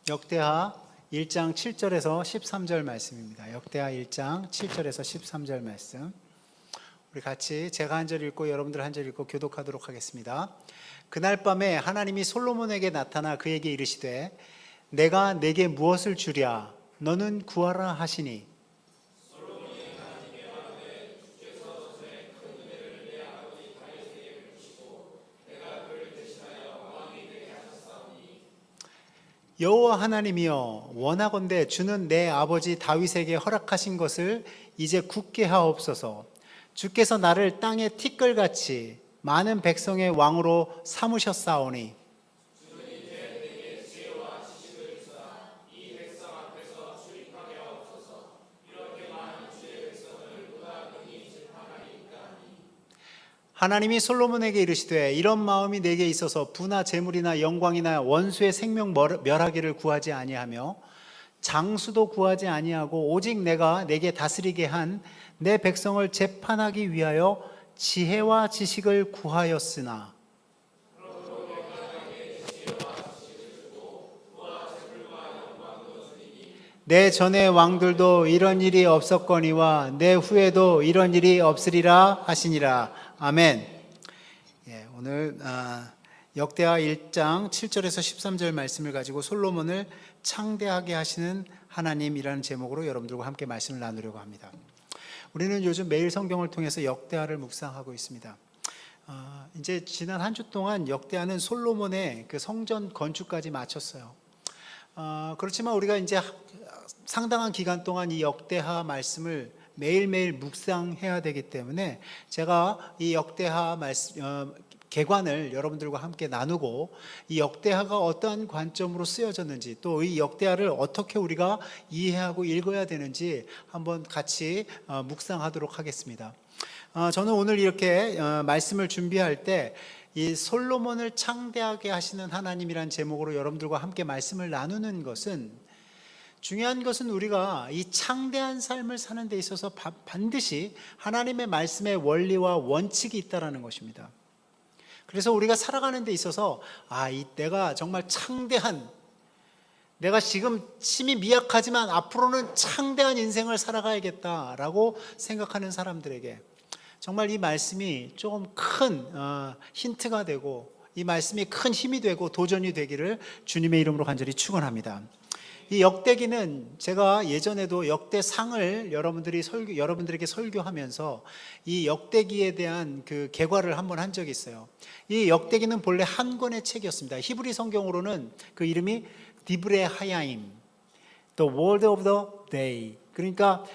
역대하 1장 7절에서 13절 말씀입니다. 역대하 1장 7절에서 13절 말씀. 우리 같이 제가 한 절 읽고 여러분들 한 절 읽고 교독하도록 하겠습니다. 그날 밤에 하나님이 솔로몬에게 나타나 그에게 이르시되 내가 내게 무엇을 주랴 너는 구하라 하시니 여호와 하나님이여 원하건대 주는 내 아버지 다윗에게 허락하신 것을 이제 굳게 하옵소서. 주께서 나를 땅의 티끌같이 많은 백성의 왕으로 삼으셨사오니 하나님이 솔로몬에게 이르시되 이런 마음이 내게 있어서 부나 재물이나 영광이나 원수의 생명 멸하기를 구하지 아니하며 장수도 구하지 아니하고 오직 내가 내게 다스리게 한 내 백성을 재판하기 위하여 지혜와 지식을 구하였으나 내 전의 왕들도 이런 일이 없었거니와 내 후에도 이런 일이 없으리라 하시니라. 아멘. 오늘 역대하 1장 7절에서 13절 말씀을 가지고 솔로몬을 창대하게 하시는 하나님이라는 제목으로 여러분들과 함께 말씀을 나누려고 합니다. 우리는 요즘 매일 성경을 통해서 역대하를 묵상하고 있습니다. 이제 지난 한 주 동안 역대하는 솔로몬의 그 성전 건축까지 마쳤어요. 그렇지만 우리가 이제 상당한 기간 동안 이 역대하 말씀을 매일매일 묵상해야 되기 때문에 제가 이 역대하 말씀 개관을 여러분들과 함께 나누고 이 역대하가 어떠한 관점으로 쓰여졌는지 또 이 역대하를 어떻게 우리가 이해하고 읽어야 되는지 한번 같이 묵상하도록 하겠습니다. 저는 오늘 이렇게 말씀을 준비할 때 이 솔로몬을 창대하게 하시는 하나님이란 제목으로 여러분들과 함께 말씀을 나누는 것은 중요한 것은 우리가 이 창대한 삶을 사는 데 있어서 반드시 하나님의 말씀의 원리와 원칙이 있다는 것입니다. 그래서 우리가 살아가는 데 있어서 내가 정말 창대한, 내가 지금 힘이 미약하지만 앞으로는 창대한 인생을 살아가야겠다라고 생각하는 사람들에게 정말 이 말씀이 조금 큰 힌트가 되고 이 말씀이 큰 힘이 되고 도전이 되기를 주님의 이름으로 간절히 축원합니다. 이 역대기는 제가 예전에도 역대상을 여러분들에게 설교하면서 이 역대기에 대한 그 개괄을 한번 한 적이 있어요. 이 역대기는 본래 한 권의 책이었습니다. 히브리 성경으로는 그 이름이 디브레 하야임, The Word of the Day. 그러니까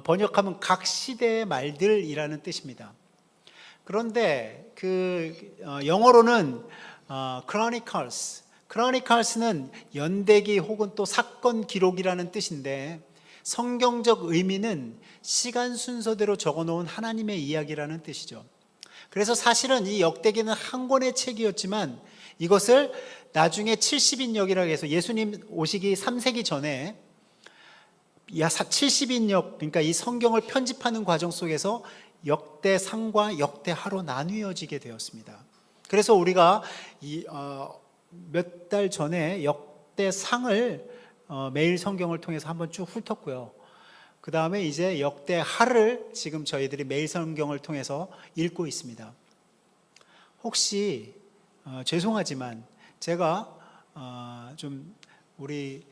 번역하면 각 시대의 말들이라는 뜻입니다. 그런데 그 영어로는 Chronicles는 연대기 혹은 또 사건 기록이라는 뜻인데 성경적 의미는 시간 순서대로 적어놓은 하나님의 이야기라는 뜻이죠. 그래서 사실은 이 역대기는 한 권의 책이었지만 이것을 나중에 70인역이라고 해서 예수님 오시기 3세기 전에 70인역, 그러니까 이 성경을 편집하는 과정 속에서 역대상과 역대하로 나뉘어지게 되었습니다. 그래서 우리가 몇 달 전에 역대상을 매일 성경을 통해서 한번 쭉 훑었고요. 그 다음에 이제 역대하를 지금 저희들이 매일 성경을 통해서 읽고 있습니다. 혹시 죄송하지만 제가 좀 우리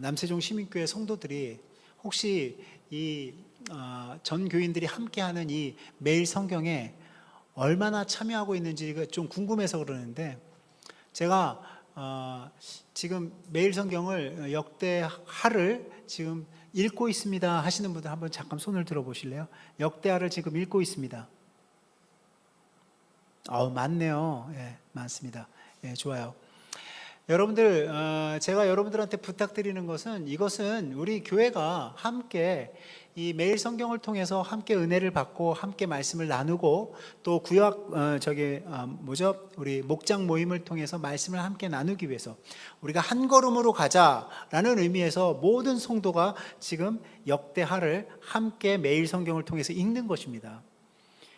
남세종 시민교회 성도들이 혹시 이 전 교인들이 함께하는 이 매일 성경에 얼마나 참여하고 있는지가 좀 궁금해서 그러는데 제가 지금 매일 성경을 역대하를 지금 읽고 있습니다 하시는 분들 한번 잠깐 손을 들어 보실래요? 역대하를 지금 읽고 있습니다. 많네요. 예, 많습니다. 예, 좋아요. 여러분들, 제가 여러분들한테 부탁드리는 것은 이것은 우리 교회가 함께 이 매일 성경을 통해서 함께 은혜를 받고 함께 말씀을 나누고 또 구약 우리 목장 모임을 통해서 말씀을 함께 나누기 위해서 우리가 한 걸음으로 가자라는 의미에서 모든 성도가 지금 역대하를 함께 매일 성경을 통해서 읽는 것입니다.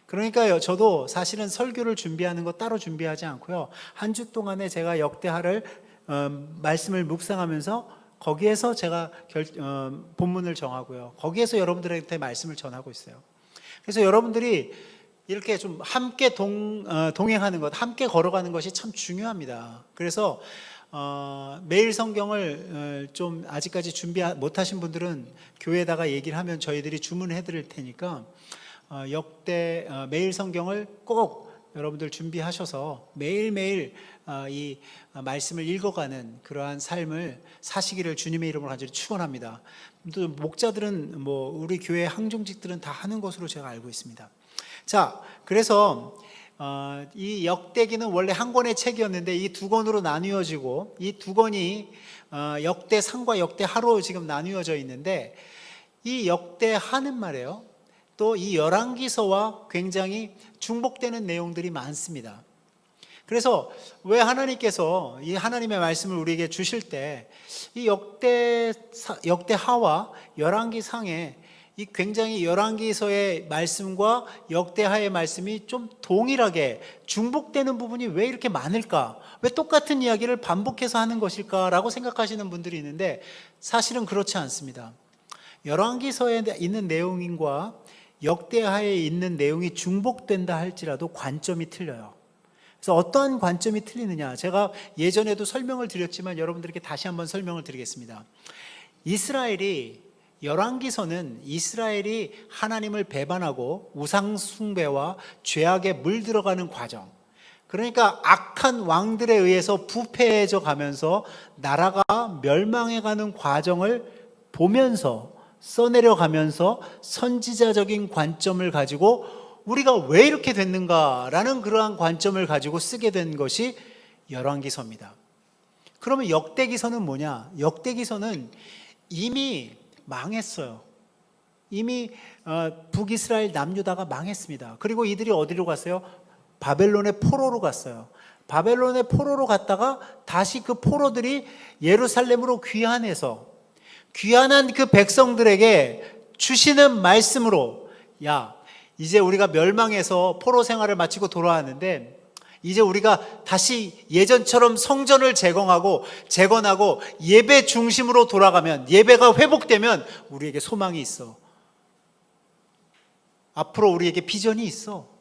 그러니까 저도 사실은 설교를 준비하는 거 따로 준비하지 않고요. 한 주 동안에 제가 역대하를 말씀을 묵상하면서 거기에서 제가 본문을 정하고요. 거기에서 여러분들한테 말씀을 전하고 있어요. 그래서 여러분들이 이렇게 좀 함께 동행하는 것, 함께 걸어가는 것이 참 중요합니다. 그래서 매일 성경을 좀 아직까지 준비 못하신 분들은 교회에다가 얘기를 하면 저희들이 주문해 드릴 테니까 매일 성경을 꼭 여러분들 준비하셔서 매일매일 이 말씀을 읽어가는 그러한 삶을 사시기를 주님의 이름으로 간절히 축원합니다. 또 목자들은 우리 교회 항종직들은 다 하는 것으로 제가 알고 있습니다. 자, 그래서 이 역대기는 원래 한 권의 책이었는데 이 두 권으로 나뉘어지고 이 두 권이 역대상과 역대하로 지금 나뉘어져 있는데 이 역대하는 말이에요. 또 이 열왕기서와 굉장히 중복되는 내용들이 많습니다. 그래서 왜 하나님께서 이 하나님의 말씀을 우리에게 주실 때 이 역대하와 열왕기상에 이 굉장히 열왕기서의 말씀과 역대하의 말씀이 좀 동일하게 중복되는 부분이 왜 이렇게 많을까? 왜 똑같은 이야기를 반복해서 하는 것일까라고 생각하시는 분들이 있는데 사실은 그렇지 않습니다. 열왕기서에 있는 내용과 역대하에 있는 내용이 중복된다 할지라도 관점이 틀려요. 그래서 어떠한 관점이 틀리느냐, 제가 예전에도 설명을 드렸지만 여러분들에게 다시 한번 설명을 드리겠습니다. 열왕기서는 이스라엘이 하나님을 배반하고 우상 숭배와 죄악에 물들어가는 과정, 그러니까 악한 왕들에 의해서 부패해져 가면서 나라가 멸망해가는 과정을 보면서 써내려가면서 선지자적인 관점을 가지고 우리가 왜 이렇게 됐는가라는 그러한 관점을 가지고 쓰게 된 것이 열왕기서입니다. 그러면 역대기서는 뭐냐? 역대기서는 이미 망했어요. 이미 북이스라엘 남유다가 망했습니다. 그리고 이들이 어디로 갔어요? 바벨론의 포로로 갔어요. 바벨론의 포로로 갔다가 다시 그 포로들이 예루살렘으로 귀환한 그 백성들에게 주시는 말씀으로, 야, 이제 우리가 멸망해서 포로 생활을 마치고 돌아왔는데 이제 우리가 다시 예전처럼 성전을 재건하고 예배 중심으로 돌아가면, 예배가 회복되면 우리에게 소망이 있어. 앞으로 우리에게 비전이 있어.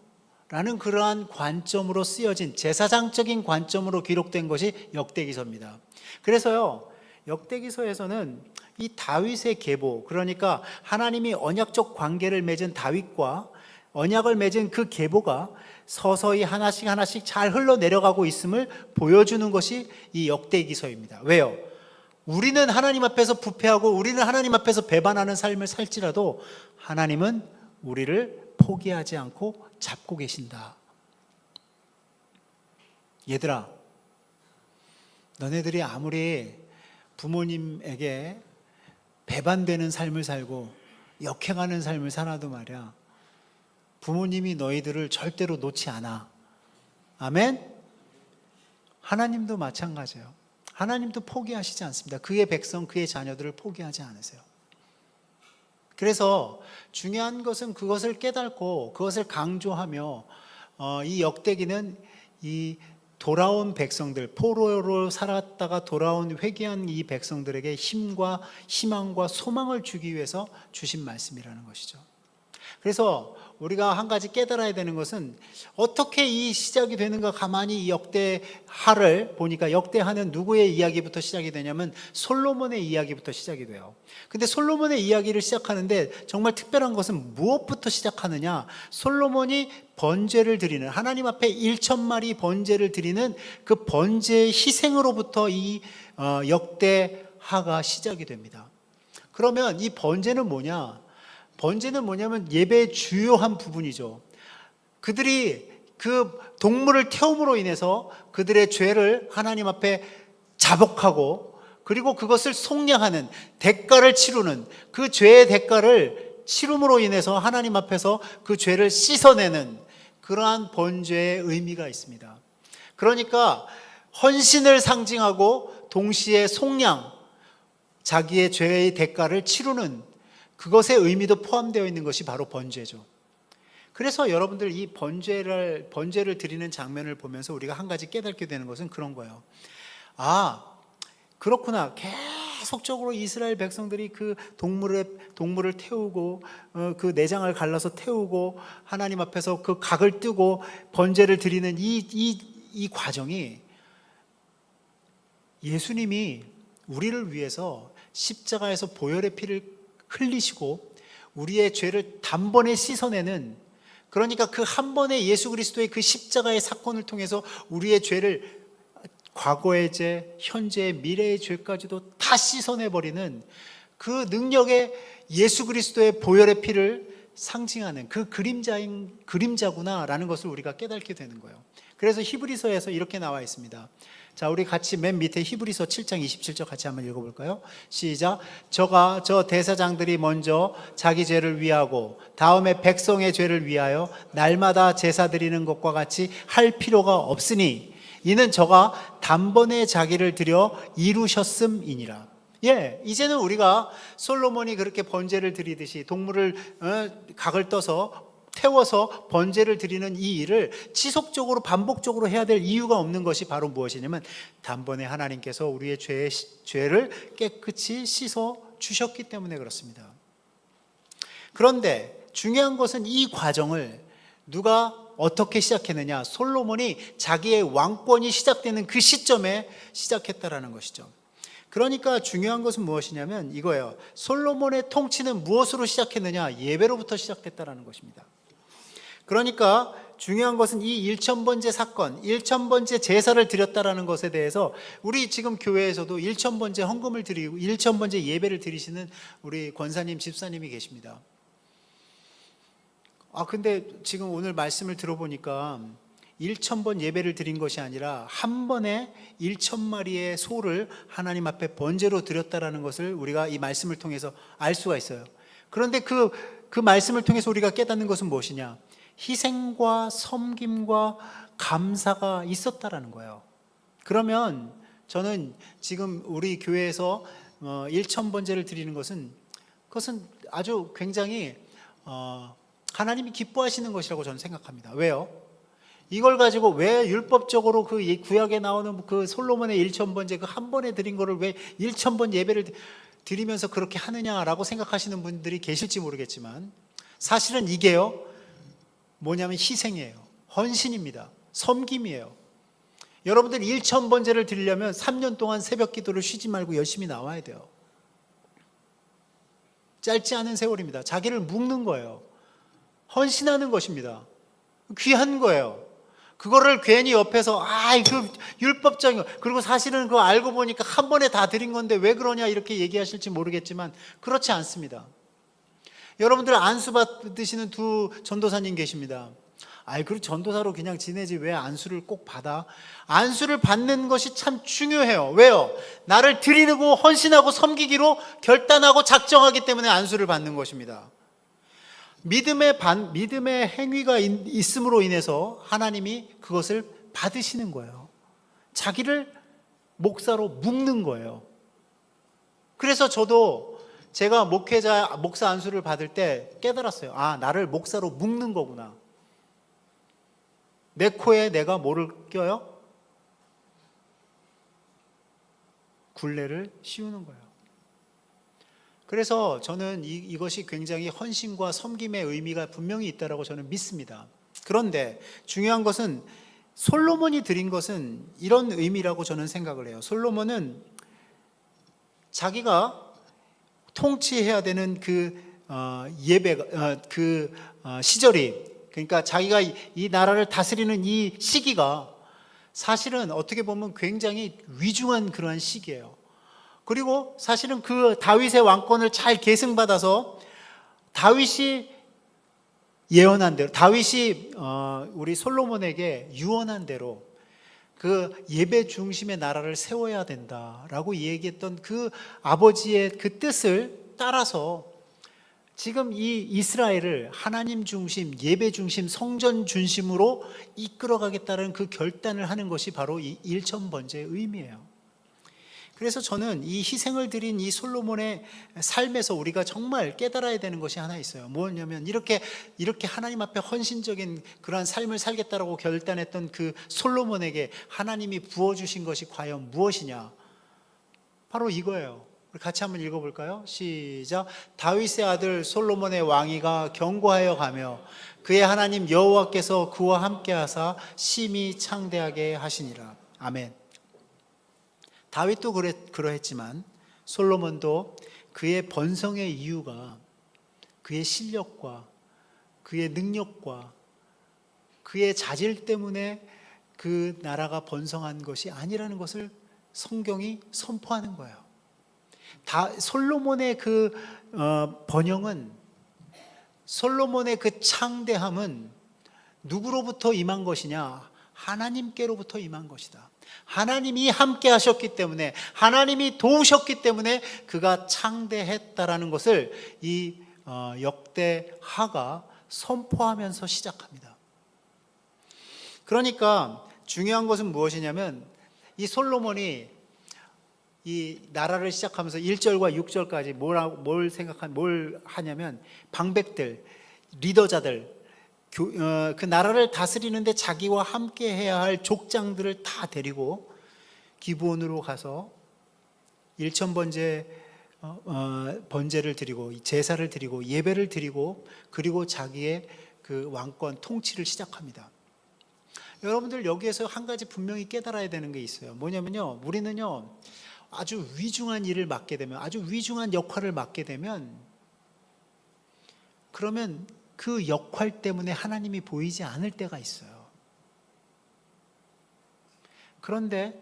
라는 그러한 관점으로 쓰여진 제사장적인 관점으로 기록된 것이 역대기서입니다. 그래서요, 역대기서에서는 이 다윗의 계보, 그러니까 하나님이 언약적 관계를 맺은 다윗과 언약을 맺은 그 계보가 서서히 하나씩 잘 흘러내려가고 있음을 보여주는 것이 이 역대기서입니다. 왜요? 우리는 하나님 앞에서 부패하고 우리는 하나님 앞에서 배반하는 삶을 살지라도 하나님은 우리를 포기하지 않고 잡고 계신다. 얘들아, 너네들이 아무리 부모님에게 배반되는 삶을 살고 역행하는 삶을 살아도 말이야, 부모님이 너희들을 절대로 놓지 않아. 아멘? 하나님도 마찬가지예요. 하나님도 포기하시지 않습니다. 그의 백성, 그의 자녀들을 포기하지 않으세요. 그래서 중요한 것은 그것을 깨닫고 그것을 강조하며 이 역대기는 이 돌아온 백성들, 포로로 살았다가 돌아온 회개한 이 백성들에게 힘과 희망과 소망을 주기 위해서 주신 말씀이라는 것이죠. 그래서 우리가 한 가지 깨달아야 되는 것은 어떻게 이 시작이 되는가, 가만히 이 역대하를 보니까 역대하는 누구의 이야기부터 시작이 되냐면 솔로몬의 이야기부터 시작이 돼요. 근데 솔로몬의 이야기를 시작하는데 정말 특별한 것은 무엇부터 시작하느냐, 솔로몬이 번제를 드리는, 하나님 앞에 1,000마리 번제를 드리는 그 번제의 희생으로부터 이 역대하가 시작이 됩니다. 그러면 이 번제는 뭐냐? 번제는 뭐냐면 예배의 주요한 부분이죠. 그들이 그 동물을 태움으로 인해서 그들의 죄를 하나님 앞에 자복하고, 그리고 그것을 속량하는, 대가를 치르는, 그 죄의 대가를 치름으로 인해서 하나님 앞에서 그 죄를 씻어내는 그러한 번제의 의미가 있습니다. 그러니까 헌신을 상징하고 동시에 속량, 자기의 죄의 대가를 치르는 그것의 의미도 포함되어 있는 것이 바로 번제죠. 그래서 여러분들 이 번제를 드리는 장면을 보면서 우리가 한 가지 깨닫게 되는 것은 그런 거예요. 아, 그렇구나. 계속적으로 이스라엘 백성들이 그 동물을 태우고 그 내장을 갈라서 태우고 하나님 앞에서 그 각을 뜨고 번제를 드리는 이 과정이 예수님이 우리를 위해서 십자가에서 보혈의 피를 흘리시고 우리의 죄를 단번에 씻어내는, 그러니까 그 한 번의 예수 그리스도의 그 십자가의 사건을 통해서 우리의 죄를, 과거의 죄, 현재의, 미래의 죄까지도 다 씻어내버리는 그 능력의 예수 그리스도의 보혈의 피를 상징하는 그 그림자구나라는 것을 우리가 깨닫게 되는 거예요. 그래서 히브리서에서 이렇게 나와 있습니다. 자, 우리 같이 맨 밑에 히브리서 7장 27절 같이 한번 읽어볼까요? 시작. 저 대사장들이 먼저 자기 죄를 위하고 다음에 백성의 죄를 위하여 날마다 제사 드리는 것과 같이 할 필요가 없으니 이는 저가 단번에 자기를 드려 이루셨음이니라. 이제는 우리가 솔로몬이 그렇게 번제를 드리듯이 동물을 각을 떠서 태워서 번제를 드리는 이 일을 지속적으로 반복적으로 해야 될 이유가 없는 것이 바로 무엇이냐면 단번에 하나님께서 우리의 죄를 깨끗이 씻어 주셨기 때문에 그렇습니다. 그런데 중요한 것은 이 과정을 누가 어떻게 시작했느냐? 솔로몬이 자기의 왕권이 시작되는 그 시점에 시작했다라는 것이죠. 그러니까 중요한 것은 무엇이냐면 이거예요. 솔로몬의 통치는 무엇으로 시작했느냐? 예배로부터 시작됐다라는 것입니다. 그러니까 중요한 것은 이 일천번제 사건, 일천번제 제사를 드렸다라는 것에 대해서 우리 지금 교회에서도 일천번제 헌금을 드리고 일천번제 예배를 드리시는 우리 권사님, 집사님이 계십니다. 근데 지금 오늘 말씀을 들어보니까 1,000번 예배를 드린 것이 아니라 한 번에 1,000마리의 소를 하나님 앞에 번제로 드렸다라는 것을 우리가 이 말씀을 통해서 알 수가 있어요. 그런데 그 말씀을 통해서 우리가 깨닫는 것은 무엇이냐? 희생과 섬김과 감사가 있었다라는 거예요. 그러면 저는 지금 우리 교회에서 1,000번제를 드리는 것은 그것은 아주 굉장히 하나님이 기뻐하시는 것이라고 저는 생각합니다. 왜요? 이걸 가지고 왜 율법적으로 그 구약에 나오는 그 솔로몬의 1,000번제 그 한 번에 드린 거를 왜 1,000번 예배를 드리면서 그렇게 하느냐라고 생각하시는 분들이 계실지 모르겠지만 사실은 이게요 뭐냐면 희생이에요. 헌신입니다. 섬김이에요. 여러분들 1,000번제를 드리려면 3년 동안 새벽 기도를 쉬지 말고 열심히 나와야 돼요. 짧지 않은 세월입니다. 자기를 묶는 거예요. 헌신하는 것입니다. 귀한 거예요. 그거를 괜히 옆에서 그 율법적인 거, 그리고 사실은 그거 알고 보니까 한 번에 다 드린 건데 왜 그러냐 이렇게 얘기하실지 모르겠지만 그렇지 않습니다. 여러분들 안수 받으시는 두 전도사님 계십니다. 그 전도사로 그냥 지내지 왜 안수를 꼭 받아? 안수를 받는 것이 참 중요해요. 왜요? 나를 드리고 헌신하고 섬기기로 결단하고 작정하기 때문에 안수를 받는 것입니다. 믿음의 행위가 있음으로 인해서 하나님이 그것을 받으시는 거예요. 자기를 목사로 묶는 거예요. 그래서 저도 제가 목사 안수를 받을 때 깨달았어요. 나를 목사로 묶는 거구나. 내 코에 내가 뭐를 껴요? 굴레를 씌우는 거예요. 그래서 저는 이것이 굉장히 헌신과 섬김의 의미가 분명히 있다고 저는 믿습니다. 그런데 중요한 것은 솔로몬이 드린 것은 이런 의미라고 저는 생각을 해요. 솔로몬은 자기가 통치해야 되는 시절이, 그러니까 자기가 이 나라를 다스리는 이 시기가 사실은 어떻게 보면 굉장히 위중한 그러한 시기예요. 그리고 사실은 그 다윗의 왕권을 잘 계승받아서 다윗이 예언한 대로, 다윗이 우리 솔로몬에게 유언한 대로 그 예배 중심의 나라를 세워야 된다라고 얘기했던 그 아버지의 그 뜻을 따라서 지금 이 이스라엘을 하나님 중심, 예배 중심, 성전 중심으로 이끌어가겠다는 그 결단을 하는 것이 바로 이 1,000번제의 의미예요. 그래서 저는 이 희생을 드린 이 솔로몬의 삶에서 우리가 정말 깨달아야 되는 것이 하나 있어요. 뭐냐면 이렇게 하나님 앞에 헌신적인 그러한 삶을 살겠다라고 결단했던 그 솔로몬에게 하나님이 부어주신 것이 과연 무엇이냐? 바로 이거예요. 우리 같이 한번 읽어볼까요? 시작. 다윗의 아들 솔로몬의 왕위가 견고하여 가며 그의 하나님 여호와께서 그와 함께하사 심히 창대하게 하시니라. 아멘. 다윗도 그러했지만 솔로몬도 그의 번성의 이유가 그의 실력과 그의 능력과 그의 자질 때문에 그 나라가 번성한 것이 아니라는 것을 성경이 선포하는 거예요. 솔로몬의 그 번영은, 솔로몬의 그 창대함은 누구로부터 임한 것이냐? 하나님께로부터 임한 것이다. 하나님이 함께 하셨기 때문에, 하나님이 도우셨기 때문에 그가 창대했다라는 것을 이 역대하가 선포하면서 시작합니다. 그러니까 중요한 것은 무엇이냐면, 이 솔로몬이 이 나라를 시작하면서 1절과 6절까지 뭘 하냐면, 방백들, 리더자들, 그 나라를 다스리는데 자기와 함께 해야 할 족장들을 다 데리고 기브온으로 가서 1,000번째 번제를 드리고 제사를 드리고 예배를 드리고, 그리고 자기의 그 왕권 통치를 시작합니다. 여러분들 여기에서 한 가지 분명히 깨달아야 되는 게 있어요. 뭐냐면요, 우리는요 아주 위중한 일을 맡게 되면, 아주 위중한 역할을 맡게 되면, 그러면 그 역할 때문에 하나님이 보이지 않을 때가 있어요. 그런데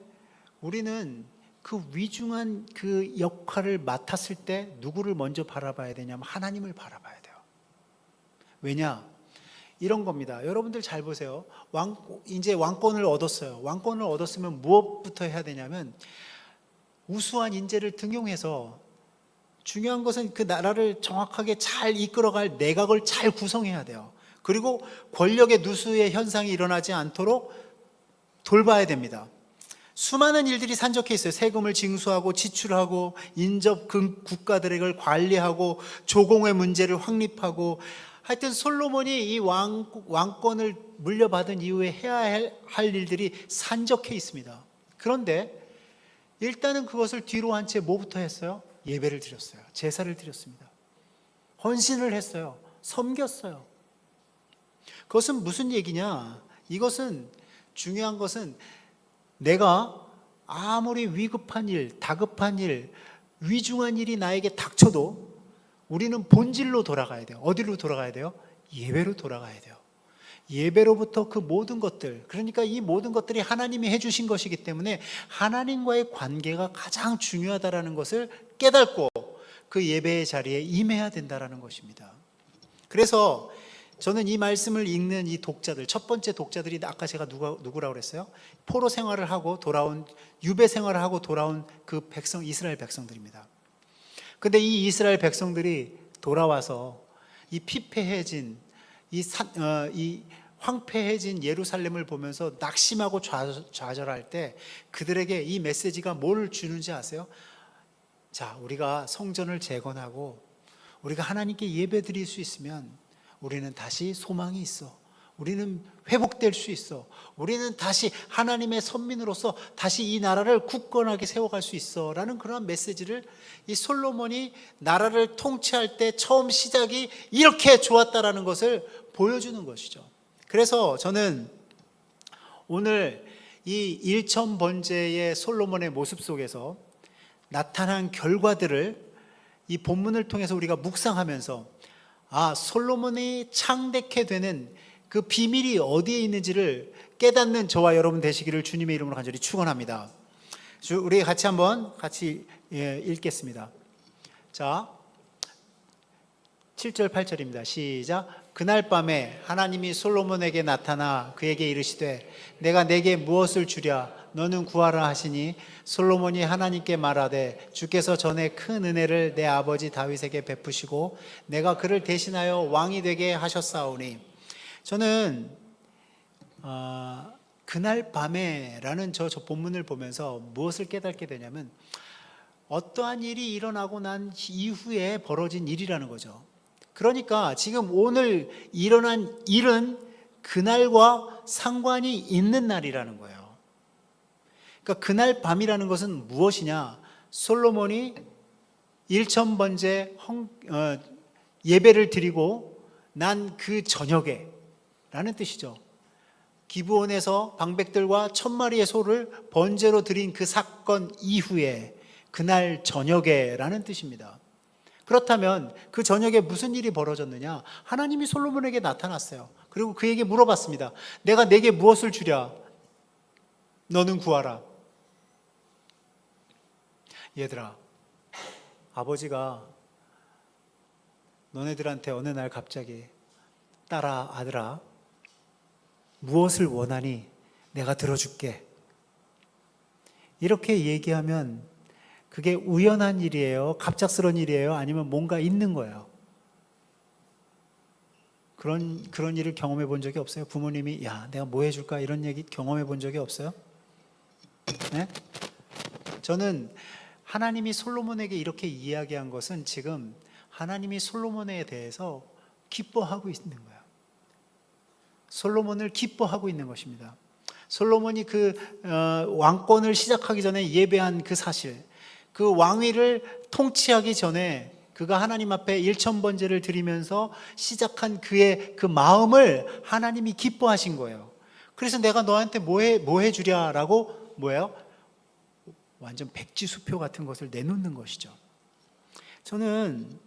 우리는 그 위중한 그 역할을 맡았을 때 누구를 먼저 바라봐야 되냐면 하나님을 바라봐야 돼요. 왜냐? 이런 겁니다. 여러분들 잘 보세요. 이제 왕권을 얻었어요. 왕권을 얻었으면 무엇부터 해야 되냐면 우수한 인재를 등용해서, 중요한 것은 그 나라를 정확하게 잘 이끌어갈 내각을 잘 구성해야 돼요. 그리고 권력의 누수의 현상이 일어나지 않도록 돌봐야 됩니다. 수많은 일들이 산적해 있어요. 세금을 징수하고 지출하고 인접 국가들을 관리하고 조공의 문제를 확립하고, 하여튼 솔로몬이 이 왕권을 물려받은 이후에 해야 할 일들이 산적해 있습니다. 그런데 일단은 그것을 뒤로 한 채 뭐부터 했어요? 예배를 드렸어요. 제사를 드렸습니다. 헌신을 했어요. 섬겼어요. 그것은 무슨 얘기냐? 이것은, 중요한 것은 내가 아무리 위급한 일, 다급한 일, 위중한 일이 나에게 닥쳐도 우리는 본질로 돌아가야 돼요. 어디로 돌아가야 돼요? 예배로 돌아가야 돼요. 예배로부터 그 모든 것들, 그러니까 이 모든 것들이 하나님이 해주신 것이기 때문에 하나님과의 관계가 가장 중요하다는 것을 깨닫고 그 예배의 자리에 임해야 된다는 것입니다. 그래서 저는 이 말씀을 읽는 이 독자들, 첫 번째 독자들이 아까 제가 누구라고 그랬어요? 포로 생활을 하고 돌아온, 유배 생활을 하고 돌아온 그 백성, 이스라엘 백성들입니다. 근데 이 이스라엘 백성들이 돌아와서 이 피폐해진, 이 황폐해진 예루살렘을 보면서 낙심하고 좌절할 때 그들에게 이 메시지가 뭘 주는지 아세요? 자, 우리가 성전을 재건하고 우리가 하나님께 예배 드릴 수 있으면 우리는 다시 소망이 있어. 우리는 회복될 수 있어. 우리는 다시 하나님의 선민으로서 다시 이 나라를 굳건하게 세워갈 수 있어 라는 그런 메시지를, 이 솔로몬이 나라를 통치할 때 처음 시작이 이렇게 좋았다라는 것을 보여주는 것이죠. 그래서 저는 오늘 이 1,000번제의 솔로몬의 모습 속에서 나타난 결과들을 이 본문을 통해서 우리가 묵상하면서, 솔로몬이 창대케 되는 그 비밀이 어디에 있는지를 깨닫는 저와 여러분 되시기를 주님의 이름으로 간절히 축원합니다. 우리 같이 한번 읽겠습니다. 자, 7절 8절입니다. 시작. 그날 밤에 하나님이 솔로몬에게 나타나 그에게 이르시되 내가 내게 무엇을 주랴 너는 구하라 하시니 솔로몬이 하나님께 말하되 주께서 전에 큰 은혜를 내 아버지 다윗에게 베푸시고 내가 그를 대신하여 왕이 되게 하셨사오니. 저는 그날 밤에라는 저 본문을 보면서 무엇을 깨닫게 되냐면, 어떠한 일이 일어나고 난 이후에 벌어진 일이라는 거죠. 그러니까 지금 오늘 일어난 일은 그날과 상관이 있는 날이라는 거예요. 그러니까 그날 밤이라는 것은 무엇이냐? 솔로몬이 1000번째 예배를 드리고 난 그 저녁에 라는 뜻이죠. 기브온에서 방백들과 1000마리의 소를 번제로 드린 그 사건 이후에 그날 저녁에 라는 뜻입니다. 그렇다면 그 저녁에 무슨 일이 벌어졌느냐? 하나님이 솔로몬에게 나타났어요. 그리고 그에게 물어봤습니다. 내가 내게 무엇을 주랴? 너는 구하라. 얘들아, 아버지가 너네들한테 어느 날 갑자기 딸아, 아들아, 무엇을 원하니 내가 들어줄게. 이렇게 얘기하면 그게 우연한 일이에요? 갑작스러운 일이에요? 아니면 뭔가 있는 거예요? 그런 일을 경험해 본 적이 없어요? 부모님이 야, 내가 뭐 해줄까? 이런 얘기 경험해 본 적이 없어요? 네? 저는 하나님이 솔로몬에게 이렇게 이야기한 것은 지금 하나님이 솔로몬에 대해서 기뻐하고 있는 거예요. 솔로몬을 기뻐하고 있는 것입니다. 솔로몬이 그 왕권을 시작하기 전에 예배한 그 사실, 그 왕위를 통치하기 전에 그가 하나님 앞에 1000번제를 드리면서 시작한 그의 그 마음을 하나님이 기뻐하신 거예요. 그래서 내가 너한테 뭐 해주랴라고 뭐예요? 완전 백지수표 같은 것을 내놓는 것이죠. 저는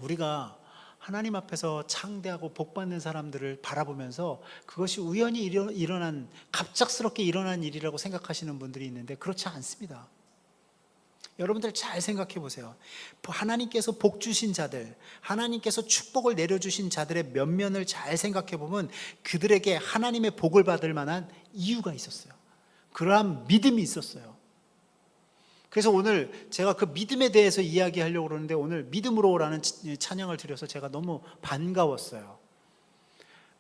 우리가 하나님 앞에서 창대하고 복받는 사람들을 바라보면서 그것이 우연히 일어난, 갑작스럽게 일어난 일이라고 생각하시는 분들이 있는데 그렇지 않습니다. 여러분들 잘 생각해 보세요. 하나님께서 복 주신 자들, 하나님께서 축복을 내려주신 자들의 면면을 잘 생각해 보면 그들에게 하나님의 복을 받을 만한 이유가 있었어요. 그러한 믿음이 있었어요. 그래서 오늘 제가 그 믿음에 대해서 이야기하려고 그러는데 오늘 믿음으로라는 찬양을 드려서 제가 너무 반가웠어요.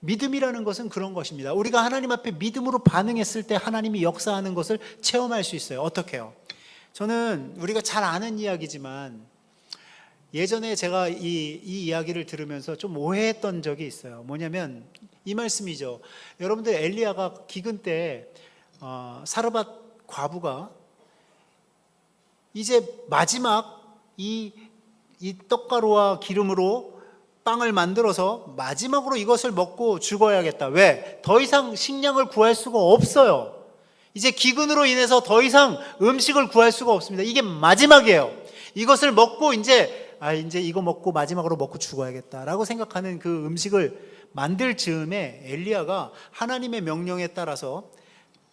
믿음이라는 것은 그런 것입니다. 우리가 하나님 앞에 믿음으로 반응했을 때 하나님이 역사하는 것을 체험할 수 있어요. 어떻게요? 저는 우리가 잘 아는 이야기지만 예전에 제가 이 이야기를 들으면서 좀 오해했던 적이 있어요. 뭐냐면 이 말씀이죠. 여러분들 엘리야가 기근 때 사르밧 과부가 이제 마지막 이 떡가루와 기름으로 빵을 만들어서 마지막으로 이것을 먹고 죽어야겠다. 왜? 더 이상 식량을 구할 수가 없어요. 이제 기근으로 인해서 더 이상 음식을 구할 수가 없습니다. 이게 마지막이에요. 이것을 먹고 이제 이거 먹고 마지막으로 먹고 죽어야겠다라고 생각하는 그 음식을 만들 즈음에 엘리야가 하나님의 명령에 따라서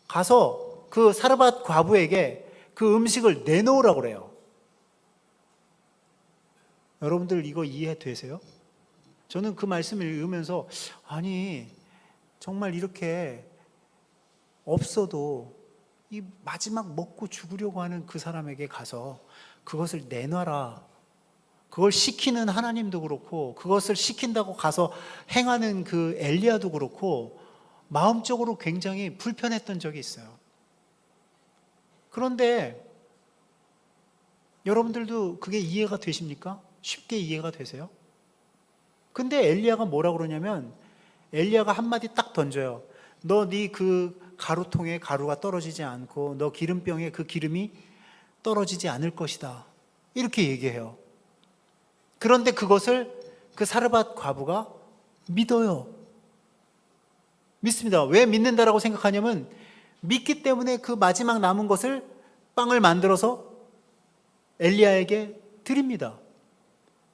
가서 그 사르밧 과부에게 그 음식을 내놓으라고 그래요. 여러분들 이거 이해되세요? 저는 그 말씀을 읽으면서 아니 정말 이렇게 없어도 이 마지막 먹고 죽으려고 하는 그 사람에게 가서 그것을 내놔라. 그걸 시키는 하나님도 그렇고 그것을 시킨다고 가서 행하는 그 엘리야도 그렇고 마음적으로 굉장히 불편했던 적이 있어요. 그런데 여러분들도 그게 이해가 되십니까? 쉽게 이해가 되세요? 근데 엘리야가 뭐라 그러냐면 엘리야가 한마디 딱 던져요. 너 네 그 가루통에 가루가 떨어지지 않고 너 기름병에 그 기름이 떨어지지 않을 것이다. 이렇게 얘기해요. 그런데 그것을 그 사르밧 과부가 믿어요. 믿습니다. 왜 믿는다라고 생각하냐면 믿기 때문에 그 마지막 남은 것을 빵을 만들어서 엘리야에게 드립니다.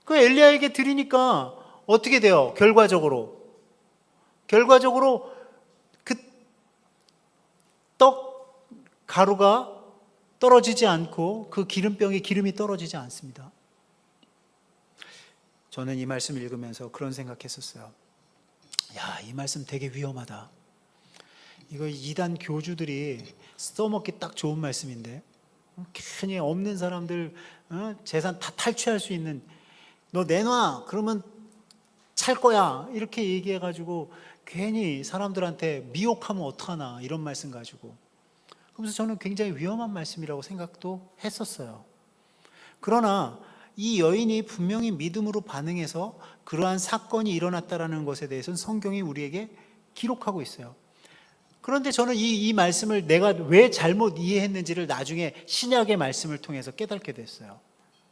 그 엘리야에게 드리니까 어떻게 돼요? 결과적으로 그 떡 가루가 떨어지지 않고 그 기름병에 기름이 떨어지지 않습니다. 저는 이 말씀 읽으면서 그런 생각했었어요. 야, 이 말씀 되게 위험하다. 이거 이단 교주들이 써먹기 딱 좋은 말씀인데 괜히 없는 사람들 재산 다 탈취할 수 있는 너 내놔 그러면 찰 거야 이렇게 얘기해가지고 괜히 사람들한테 미혹하면 어떡하나 이런 말씀 가지고 그래서 저는 굉장히 위험한 말씀이라고 생각도 했었어요. 그러나 이 여인이 분명히 믿음으로 반응해서 그러한 사건이 일어났다라는 것에 대해서는 성경이 우리에게 기록하고 있어요. 그런데 저는 이 말씀을 내가 왜 잘못 이해했는지를 나중에 신약의 말씀을 통해서 깨닫게 됐어요.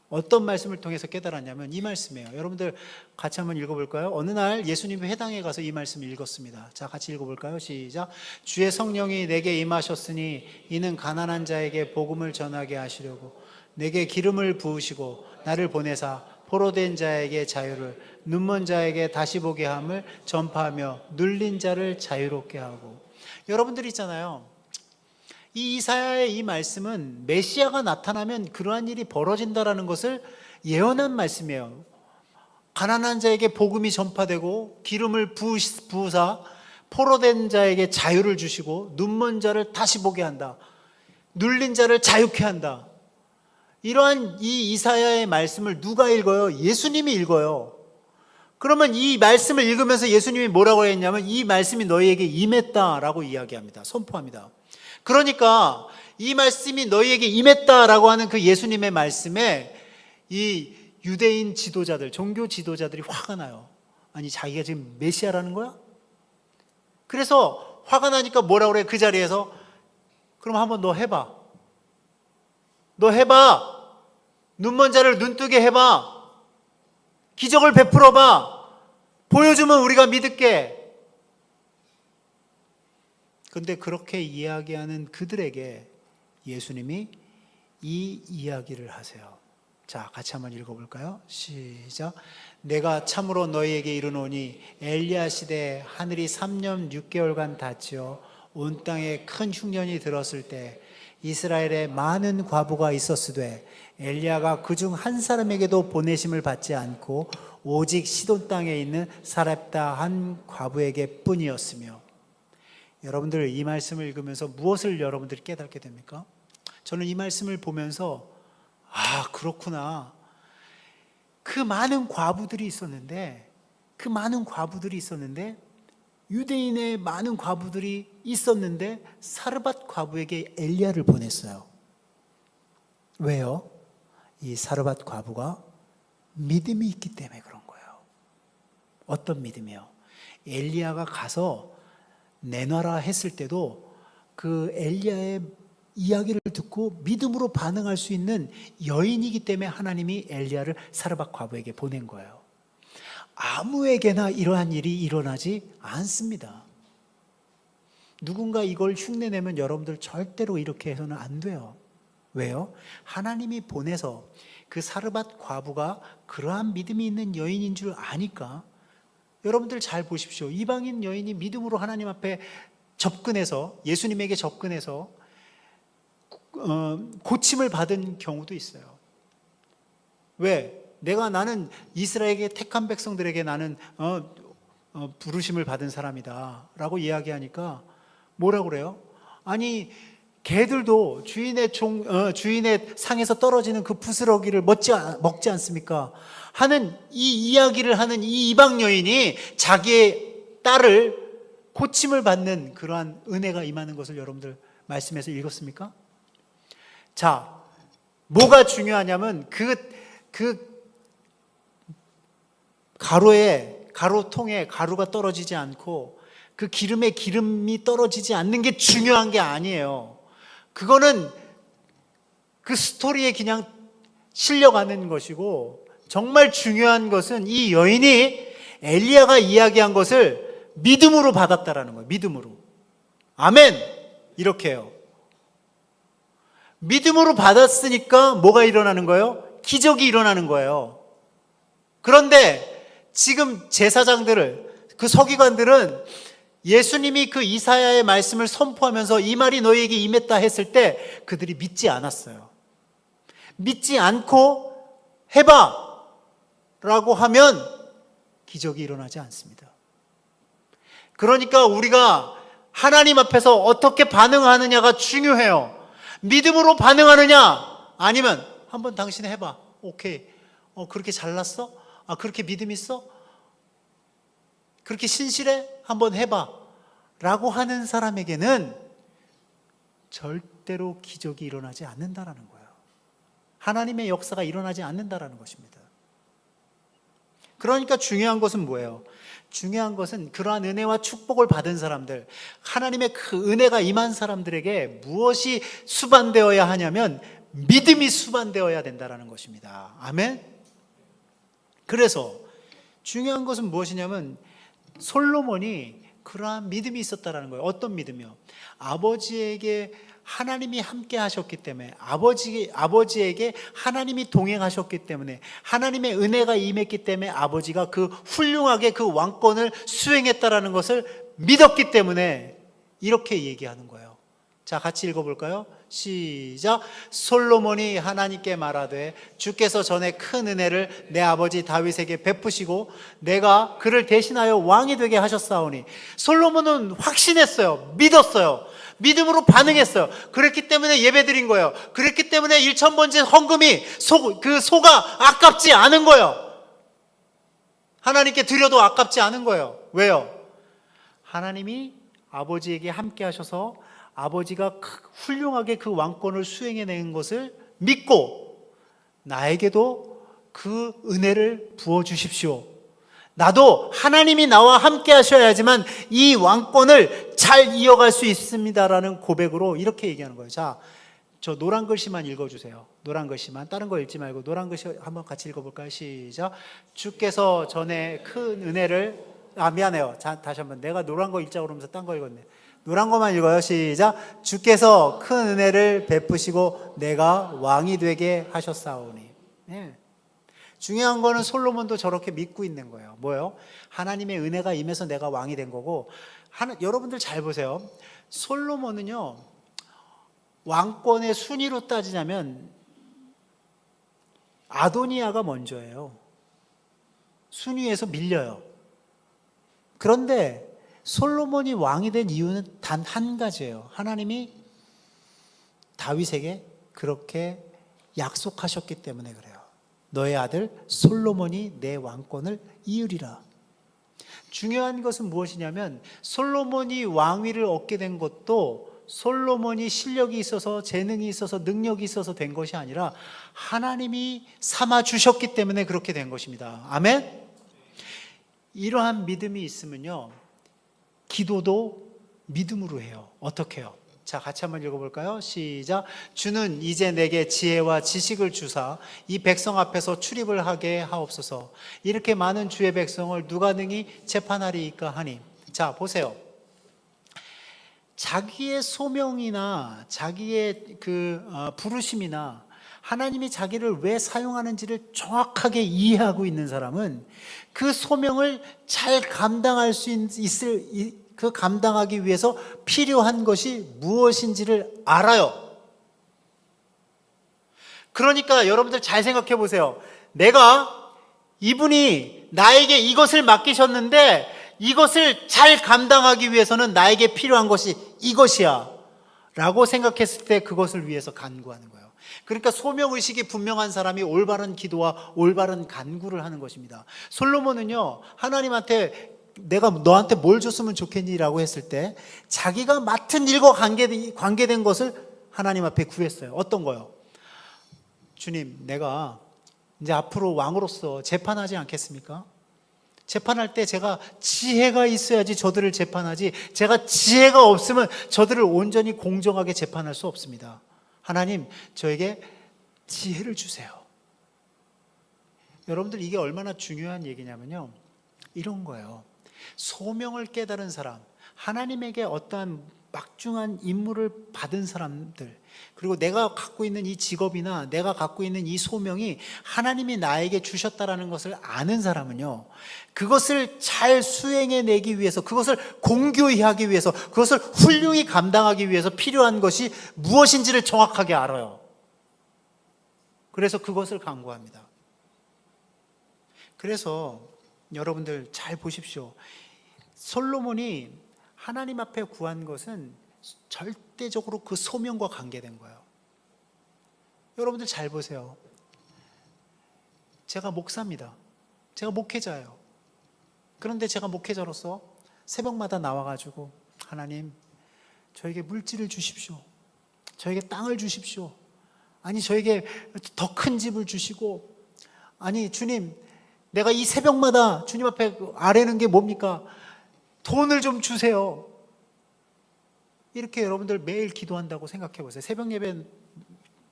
어떤 말씀을 통해서 깨달았냐면 이 말씀이에요. 여러분들 같이 한번 읽어볼까요? 어느 날 예수님이 회당에 가서 이 말씀을 읽었습니다. 자, 같이 읽어볼까요? 시작. 주의 성령이 내게 임하셨으니 이는 가난한 자에게 복음을 전하게 하시려고 내게 기름을 부으시고 나를 보내사 포로된 자에게 자유를, 눈먼 자에게 다시 보게 함을 전파하며 눌린 자를 자유롭게 하고. 여러분들 있잖아요, 이 이사야의 이 말씀은 메시아가 나타나면 그러한 일이 벌어진다라는 것을 예언한 말씀이에요. 가난한 자에게 복음이 전파되고 기름을 부으사 포로된 자에게 자유를 주시고 눈먼 자를 다시 보게 한다, 눌린 자를 자유케 한다. 이러한 이 이사야의 말씀을 누가 읽어요? 예수님이 읽어요. 그러면 이 말씀을 읽으면서 예수님이 뭐라고 했냐면 이 말씀이 너희에게 임했다라고 이야기합니다. 선포합니다. 그러니까 이 말씀이 너희에게 임했다라고 하는 그 예수님의 말씀에 이 유대인 지도자들, 종교 지도자들이 화가 나요. 아니, 자기가 지금 메시아라는 거야? 그래서 화가 나니까 뭐라고 그래? 그 자리에서 그럼 한번 너 해봐. 너 해봐. 눈먼 자를 눈뜨게 해봐. 기적을 베풀어봐. 보여주면 우리가 믿을게. 그런데 그렇게 이야기하는 그들에게 예수님이 이 이야기를 하세요. 자, 같이 한번 읽어볼까요? 시작. 내가 참으로 너희에게 이르노니 엘리야 시대에 하늘이 3년 6개월간 닫혀 온 땅에 큰 흉년이 들었을 때 이스라엘에 많은 과부가 있었으되 엘리야가 그중 한 사람에게도 보내심을 받지 않고 오직 시돈 땅에 있는 사렙다 한 과부에게 뿐이었으며. 여러분들 이 말씀을 읽으면서 무엇을 여러분들이 깨닫게 됩니까? 저는 이 말씀을 보면서 그렇구나. 그 많은 과부들이 있었는데 유대인의 많은 과부들이 있었는데 사르밧 과부에게 엘리야를 보냈어요. 왜요? 이 사르밧 과부가 믿음이 있기 때문에 그런 거예요. 어떤 믿음이요? 엘리야가 가서 내놔라 했을 때도 그 엘리야의 이야기를 듣고 믿음으로 반응할 수 있는 여인이기 때문에 하나님이 엘리야를 사르밧 과부에게 보낸 거예요. 아무에게나 이러한 일이 일어나지 않습니다. 누군가 이걸 흉내내면 여러분들 절대로 이렇게 해서는 안 돼요. 왜요? 하나님이 보내서 그 사르밧 과부가 그러한 믿음이 있는 여인인 줄 아니까. 여러분들 잘 보십시오. 이방인 여인이 믿음으로 하나님 앞에 접근해서 예수님에게 접근해서 고침을 받은 경우도 있어요. 왜? 나는 이스라엘의 택한 백성들에게 나는 부르심을 받은 사람이다 라고 이야기하니까 뭐라고 그래요? 아니, 개들도 주인의 상에서 떨어지는 그 부스러기를 먹지 않습니까? 하는 이 이야기를 하는 이 이방 여인이 자기의 딸을 고침을 받는 그러한 은혜가 임하는 것을 여러분들 말씀에서 읽었습니까? 자, 뭐가 중요하냐면 그 가루통에 가루가 떨어지지 않고 그 기름에 기름이 떨어지지 않는 게 중요한 게 아니에요. 그거는 그 스토리에 그냥 실려가는 것이고, 정말 중요한 것은 이 여인이 엘리야가 이야기한 것을 믿음으로 받았다라는 거예요. 믿음으로. 아멘. 이렇게 해요. 믿음으로 받았으니까 뭐가 일어나는 거예요? 기적이 일어나는 거예요. 그런데 지금 제사장들을, 그 서기관들은 예수님이 그 이사야의 말씀을 선포하면서 이 말이 너희에게 임했다 했을 때 그들이 믿지 않았어요. 믿지 않고 해봐 라고 하면 기적이 일어나지 않습니다. 그러니까 우리가 하나님 앞에서 어떻게 반응하느냐가 중요해요. 믿음으로 반응하느냐, 아니면 한번 당신 해봐. 오케이. 그렇게 잘났어? 그렇게 믿음 있어? 그렇게 신실해? 한번 해봐 라고 하는 사람에게는 절대로 기적이 일어나지 않는다라는 거예요. 하나님의 역사가 일어나지 않는다라는 것입니다. 그러니까 중요한 것은 뭐예요? 중요한 것은 그러한 은혜와 축복을 받은 사람들, 하나님의 그 은혜가 임한 사람들에게 무엇이 수반되어야 하냐면 믿음이 수반되어야 된다는 것입니다. 아멘? 그래서 중요한 것은 무엇이냐면 솔로몬이 그러한 믿음이 있었다는 거예요. 어떤 믿음이요? 아버지에게 하나님이 함께 하셨기 때문에, 아버지에게 하나님이 동행하셨기 때문에, 하나님의 은혜가 임했기 때문에 아버지가 그 훌륭하게 그 왕권을 수행했다라는 것을 믿었기 때문에 이렇게 얘기하는 거예요. 자, 같이 읽어볼까요? 시작. 솔로몬이 하나님께 말하되 주께서 전에 큰 은혜를 내 아버지 다윗에게 베푸시고 내가 그를 대신하여 왕이 되게 하셨사오니. 솔로몬은 확신했어요. 믿었어요. 믿음으로 반응했어요. 그랬기 때문에 예배드린 거예요. 그랬기 때문에 1,000번째 헌금이 그 소가 아깝지 않은 거예요. 하나님께 드려도 아깝지 않은 거예요. 왜요? 하나님이 아버지에게 함께 하셔서 아버지가 훌륭하게 그 왕권을 수행해낸 것을 믿고 나에게도 그 은혜를 부어주십시오. 나도 하나님이 나와 함께 하셔야지만 이 왕권을 잘 이어갈 수 있습니다라는 고백으로 이렇게 얘기하는 거예요. 자, 저 노란 글씨만 읽어주세요. 노란 글씨만. 다른 거 읽지 말고 노란 글씨 한번 같이 읽어볼까요? 시작. 주께서 전에 큰 은혜를 미안해요. 자, 다시 한번. 내가 노란 거 읽자고 그러면서 딴 거 읽었네. 노란 것만 읽어요. 시작. 주께서 큰 은혜를 베푸시고 내가 왕이 되게 하셨사오니. 네. 중요한 거는 솔로몬도 저렇게 믿고 있는 거예요. 뭐예요? 하나님의 은혜가 임해서 내가 왕이 된 거고. 여러분들 잘 보세요. 솔로몬은요, 왕권의 순위로 따지자면 아도니아가 먼저예요. 순위에서 밀려요. 그런데 솔로몬이 왕이 된 이유는 단 한 가지예요. 하나님이 다윗에게 그렇게 약속하셨기 때문에 그래요. 너의 아들 솔로몬이 내 왕권을 이으리라. 중요한 것은 무엇이냐면 솔로몬이 왕위를 얻게 된 것도 솔로몬이 실력이 있어서 재능이 있어서 능력이 있어서 된 것이 아니라 하나님이 삼아 주셨기 때문에 그렇게 된 것입니다. 아멘? 이러한 믿음이 있으면요, 기도도 믿음으로 해요. 어떻게 해요? 자, 같이 한번 읽어볼까요? 시작. 주는 이제 내게 지혜와 지식을 주사 이 백성 앞에서 출입을 하게 하옵소서. 이렇게 많은 주의 백성을 누가 능히 재판하리이까 하니. 자, 보세요. 자기의 소명이나 자기의 부르심이나 하나님이 자기를 왜 사용하는지를 정확하게 이해하고 있는 사람은 그 소명을 잘 감당할 수 있을, 감당하기 위해서 필요한 것이 무엇인지를 알아요. 그러니까 여러분들 잘 생각해 보세요. 내가 이분이 나에게 이것을 맡기셨는데 이것을 잘 감당하기 위해서는 나에게 필요한 것이 이것이야 라고 생각했을 때 그것을 위해서 간구하는 거예요. 그러니까 소명의식이 분명한 사람이 올바른 기도와 올바른 간구를 하는 것입니다. 솔로몬은요, 하나님한테 내가 너한테 뭘 줬으면 좋겠니? 라고 했을 때 자기가 맡은 일과 관계된 것을 하나님 앞에 구했어요. 어떤 거요? 주님, 내가 이제 앞으로 왕으로서 재판하지 않겠습니까? 재판할 때 제가 지혜가 있어야지 저들을 재판하지, 제가 지혜가 없으면 저들을 온전히 공정하게 재판할 수 없습니다. 하나님, 저에게 지혜를 주세요. 여러분들, 이게 얼마나 중요한 얘기냐면요, 이런 거예요. 소명을 깨달은 사람, 하나님에게 어떠한 막중한 임무를 받은 사람들, 그리고 내가 갖고 있는 이 직업이나 내가 갖고 있는 이 소명이 하나님이 나에게 주셨다라는 것을 아는 사람은요, 그것을 잘 수행해내기 위해서, 그것을 공교히 하기 위해서, 그것을 훌륭히 감당하기 위해서 필요한 것이 무엇인지를 정확하게 알아요. 그래서 그것을 간구합니다. 그래서 여러분들 잘 보십시오. 솔로몬이 하나님 앞에 구한 것은 절대적으로 그 소명과 관계된 거예요. 여러분들 잘 보세요. 제가 목사입니다. 제가 목회자예요. 그런데 제가 목회자로서 새벽마다 나와가지고 하나님, 저에게 물질을 주십시오. 저에게 땅을 주십시오. 아니, 저에게 더 큰 집을 주시고, 아니 주님, 내가 이 새벽마다 주님 앞에 아뢰는 게 뭡니까? 돈을 좀 주세요. 이렇게 여러분들 매일 기도한다고 생각해 보세요. 새벽 예배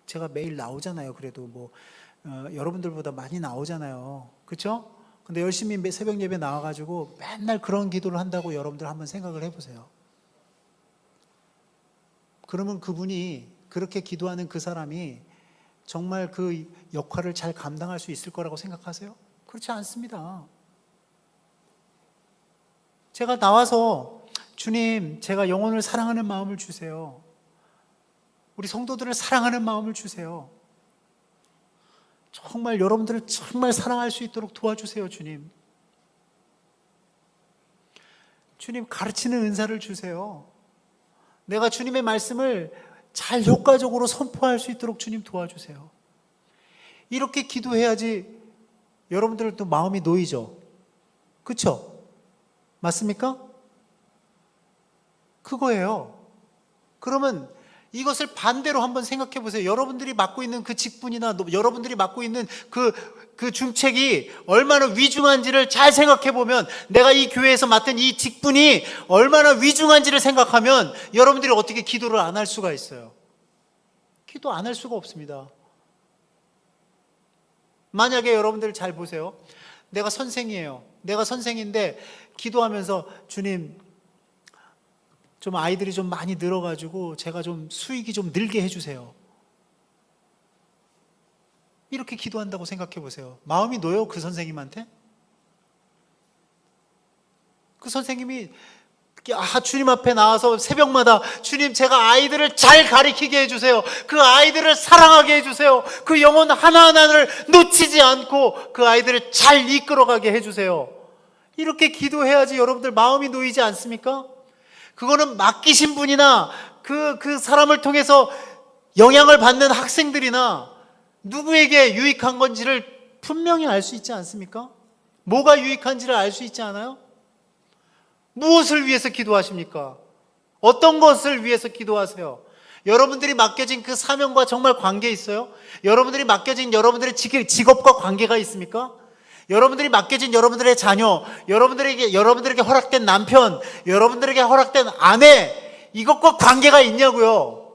제가 매일 나오잖아요. 그래도 여러분들보다 많이 나오잖아요. 그렇죠? 근데 열심히 새벽 예배 나와가지고 맨날 그런 기도를 한다고 여러분들 한번 생각을 해보세요. 그러면 그분이, 그렇게 기도하는 그 사람이 정말 그 역할을 잘 감당할 수 있을 거라고 생각하세요? 그렇지 않습니다. 제가 나와서 주님, 제가 영혼을 사랑하는 마음을 주세요. 우리 성도들을 사랑하는 마음을 주세요. 정말 여러분들을 정말 사랑할 수 있도록 도와주세요, 주님. 주님, 가르치는 은사를 주세요. 내가 주님의 말씀을 잘 효과적으로 선포할 수 있도록 주님 도와주세요. 이렇게 기도해야지 여러분들도 마음이 놓이죠. 그렇죠? 맞습니까? 그거예요. 그러면 이것을 반대로 한번 생각해 보세요. 여러분들이 맡고 있는 그 직분이나 여러분들이 맡고 있는 그 중책이 얼마나 위중한지를 잘 생각해 보면, 내가 이 교회에서 맡은 이 직분이 얼마나 위중한지를 생각하면 여러분들이 어떻게 기도를 안 할 수가 있어요? 기도 안 할 수가 없습니다. 만약에 여러분들 잘 보세요. 내가 선생이에요. 내가 선생인데 기도하면서 주님, 좀 아이들이 좀 많이 늘어가지고 제가 좀 수익이 좀 늘게 해주세요. 이렇게 기도한다고 생각해 보세요. 마음이 놓여요, 그 선생님한테? 그 선생님이 주님 앞에 나와서 새벽마다 주님, 제가 아이들을 잘 가르치게 해주세요. 그 아이들을 사랑하게 해주세요. 그 영혼 하나하나를 놓치지 않고 그 아이들을 잘 이끌어가게 해주세요. 이렇게 기도해야지 여러분들 마음이 놓이지 않습니까? 그거는 맡기신 분이나 그 사람을 통해서 영향을 받는 학생들이나 누구에게 유익한 건지를 분명히 알 수 있지 않습니까? 뭐가 유익한지를 알 수 있지 않아요? 무엇을 위해서 기도하십니까? 어떤 것을 위해서 기도하세요? 여러분들이 맡겨진 그 사명과 정말 관계 있어요? 여러분들이 맡겨진 여러분들의 직업과 관계가 있습니까? 여러분들이 맡겨진 여러분들의 자녀, 여러분들에게 허락된 남편, 여러분들에게 허락된 아내, 이것과 관계가 있냐고요?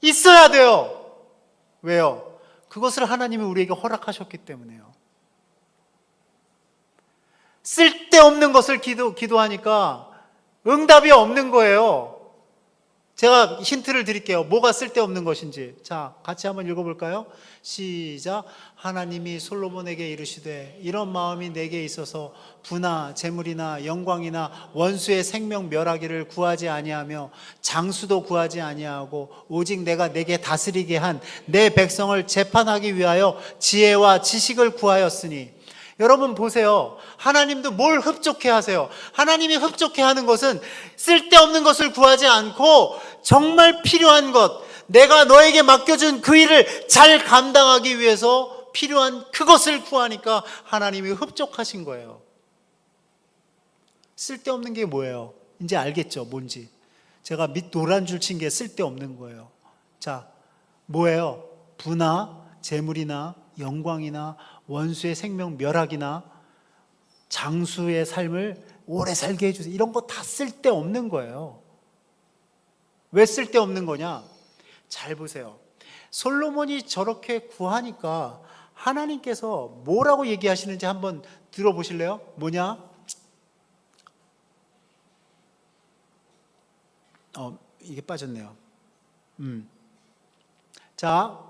있어야 돼요. 왜요? 그것을 하나님이 우리에게 허락하셨기 때문에요. 쓸데없는 것을 기도하니까 응답이 없는 거예요. 제가 힌트를 드릴게요. 뭐가 쓸데없는 것인지. 자, 같이 한번 읽어볼까요? 시작. 하나님이 솔로몬에게 이르시되 이런 마음이 내게 있어서 부나 재물이나 영광이나 원수의 생명 멸하기를 구하지 아니하며 장수도 구하지 아니하고 오직 내가 내게 다스리게 한 내 백성을 재판하기 위하여 지혜와 지식을 구하였으니. 여러분 보세요. 하나님도 뭘 흡족해 하세요? 하나님이 흡족해 하는 것은 쓸데없는 것을 구하지 않고 정말 필요한 것, 내가 너에게 맡겨준 그 일을 잘 감당하기 위해서 필요한 그것을 구하니까 하나님이 흡족하신 거예요. 쓸데없는 게 뭐예요? 이제 알겠죠? 뭔지. 제가 밑 노란 줄 친 게 쓸데없는 거예요. 자, 뭐예요? 부나 재물이나 영광이나 원수의 생명 멸하기나 장수의 삶을 오래 살게 해주세요. 이런 거 다 쓸데없는 거예요. 왜 쓸데없는 거냐? 잘 보세요. 솔로몬이 저렇게 구하니까 하나님께서 뭐라고 얘기하시는지 한번 들어보실래요? 뭐냐? 이게 빠졌네요. 자,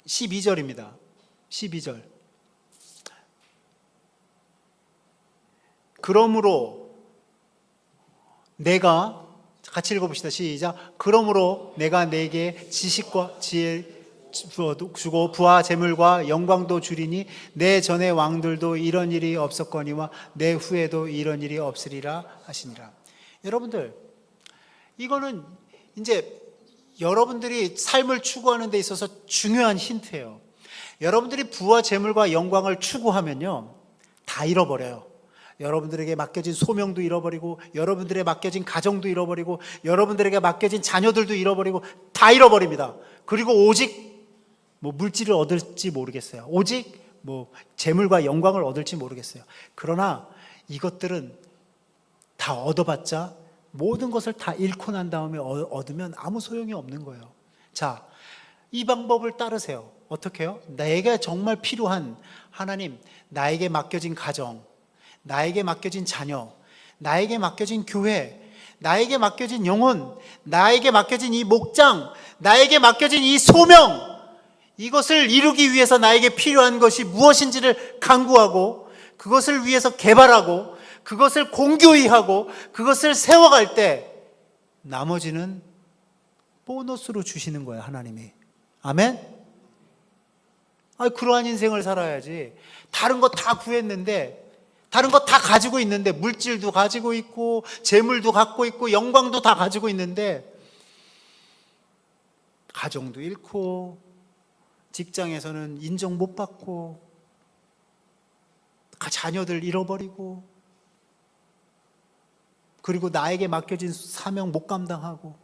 12절입니다. 12절. 그러므로 내가, 같이 읽어봅시다. 시작. 그러므로 내가 내게 지식과 지혜 주고 부와 재물과 영광도 주리니 내 전의 왕들도 이런 일이 없었거니와 내 후에도 이런 일이 없으리라 하시니라. 여러분들, 이거는 이제 여러분들이 삶을 추구하는 데 있어서 중요한 힌트예요. 여러분들이 부와 재물과 영광을 추구하면요, 다 잃어버려요. 여러분들에게 맡겨진 소명도 잃어버리고, 여러분들에게 맡겨진 가정도 잃어버리고, 여러분들에게 맡겨진 자녀들도 잃어버리고, 다 잃어버립니다. 그리고 오직 뭐 물질을 얻을지 모르겠어요. 오직 뭐 재물과 영광을 얻을지 모르겠어요. 그러나 이것들은 다 얻어봤자 모든 것을 다 잃고 난 다음에 얻으면 아무 소용이 없는 거예요. 자, 이 방법을 따르세요. 어떻게 해요? 내게 정말 필요한 하나님, 나에게 맡겨진 가정, 나에게 맡겨진 자녀, 나에게 맡겨진 교회, 나에게 맡겨진 영혼, 나에게 맡겨진 이 목장, 나에게 맡겨진 이 소명, 이것을 이루기 위해서 나에게 필요한 것이 무엇인지를 간구하고 그것을 위해서 개발하고 그것을 공교히 하고 그것을 세워갈 때 나머지는 보너스로 주시는 거예요, 하나님이. 아멘? 그러한 인생을 살아야지. 다른 거 다 구했는데, 다른 거 다 가지고 있는데, 물질도 가지고 있고 재물도 갖고 있고 영광도 다 가지고 있는데 가정도 잃고 직장에서는 인정 못 받고 자녀들 잃어버리고 그리고 나에게 맡겨진 사명 못 감당하고,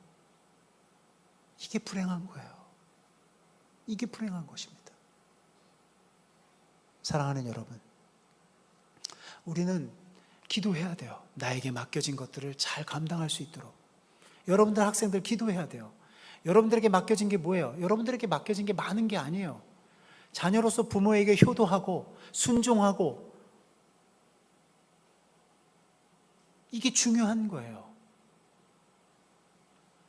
이게 불행한 거예요. 이게 불행한 것입니다. 사랑하는 여러분, 우리는 기도해야 돼요. 나에게 맡겨진 것들을 잘 감당할 수 있도록. 여러분들 학생들 기도해야 돼요. 여러분들에게 맡겨진 게 뭐예요? 여러분들에게 맡겨진 게 많은 게 아니에요. 자녀로서 부모에게 효도하고 순종하고, 이게 중요한 거예요.